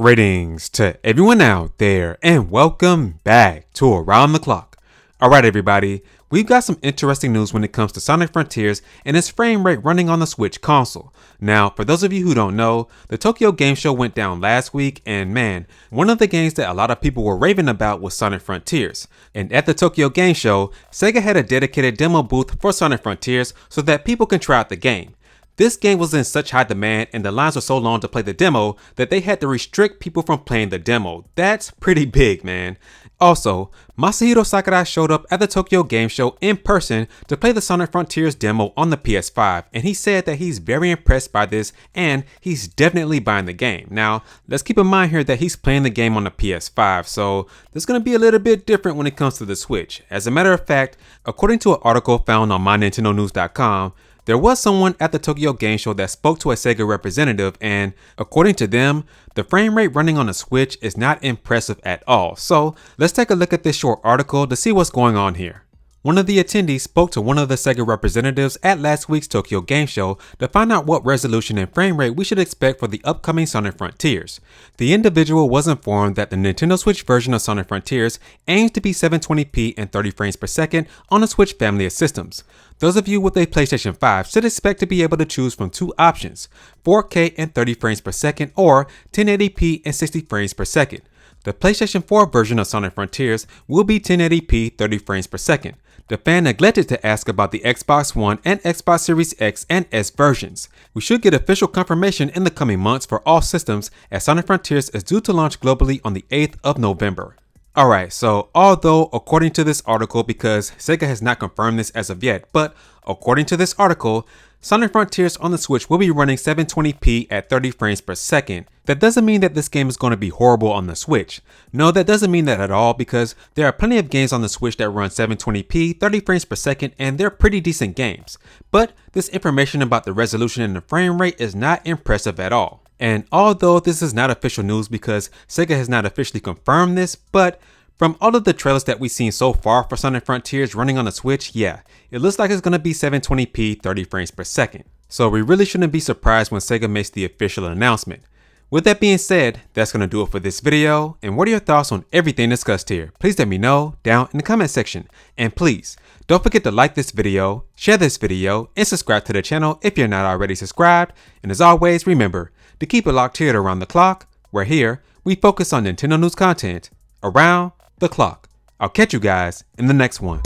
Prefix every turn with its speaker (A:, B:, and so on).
A: Greetings to everyone out there and welcome back to Around the Clock. Alright everybody, we've got some interesting news when it comes to Sonic Frontiers and its frame rate running on the Switch console. Now, for those of you who don't know, the Tokyo Game Show went down last week and man, one of the games that a lot of people were raving about was Sonic Frontiers. And at the Tokyo Game Show, Sega had a dedicated demo booth for Sonic Frontiers so that people can try out the game. This game was in such high demand and the lines were so long to play the demo that they had to restrict people from playing the demo. That's pretty big, man. Also, Masahiro Sakurai showed up at the Tokyo Game Show in person to play the Sonic Frontiers demo on the PS5, and he said that he's very impressed by this and he's definitely buying the game. Now, let's keep in mind here that he's playing the game on the PS5, so this is going to be a little bit different when it comes to the Switch. As a matter of fact, according to an article found on MyNintendoNews.com, there was someone at the Tokyo Game Show that spoke to a Sega representative, and according to them, the frame rate running on the Switch is not impressive at all. So let's take a look at this short article to see what's going on here. One of the attendees spoke to one of the Sega representatives at last week's Tokyo Game Show to find out what resolution and frame rate we should expect for the upcoming Sonic Frontiers. The individual was informed that the Nintendo Switch version of Sonic Frontiers aims to be 720p and 30 frames per second on the Switch family of systems. Those of you with a PlayStation 5 should expect to be able to choose from two options, 4K and 30 frames per second or 1080p and 60 frames per second. The PlayStation 4 version of Sonic Frontiers will be 1080p 30 frames per second. The fan neglected to ask about the Xbox One and Xbox Series X and S versions. We should get official confirmation in the coming months for all systems as Sonic Frontiers is due to launch globally on the 8th of November. Alright, so although according to this article, because Sega has not confirmed this as of yet, but according to this article, Sonic Frontiers on the Switch will be running 720p at 30 frames per second. That doesn't mean that this game is going to be horrible on the Switch. No, that doesn't mean that at all because there are plenty of games on the Switch that run 720p, 30 frames per second, and they're pretty decent games. But this information about the resolution and the frame rate is not impressive at all. And although this is not official news because Sega has not officially confirmed this, but from all of the trailers that we've seen so far for Sonic Frontiers running on the Switch, yeah, it looks like it's going to be 720p 30 frames per second. So we really shouldn't be surprised when Sega makes the official announcement. With that being said, that's going to do it for this video, and what are your thoughts on everything discussed here? Please let me know down in the comment section. And please, don't forget to like this video, share this video, and subscribe to the channel if you're not already subscribed. And as always, remember to keep it locked here at Around the Clock, where here we focus on Nintendo news content around the clock. I'll catch you guys in the next one.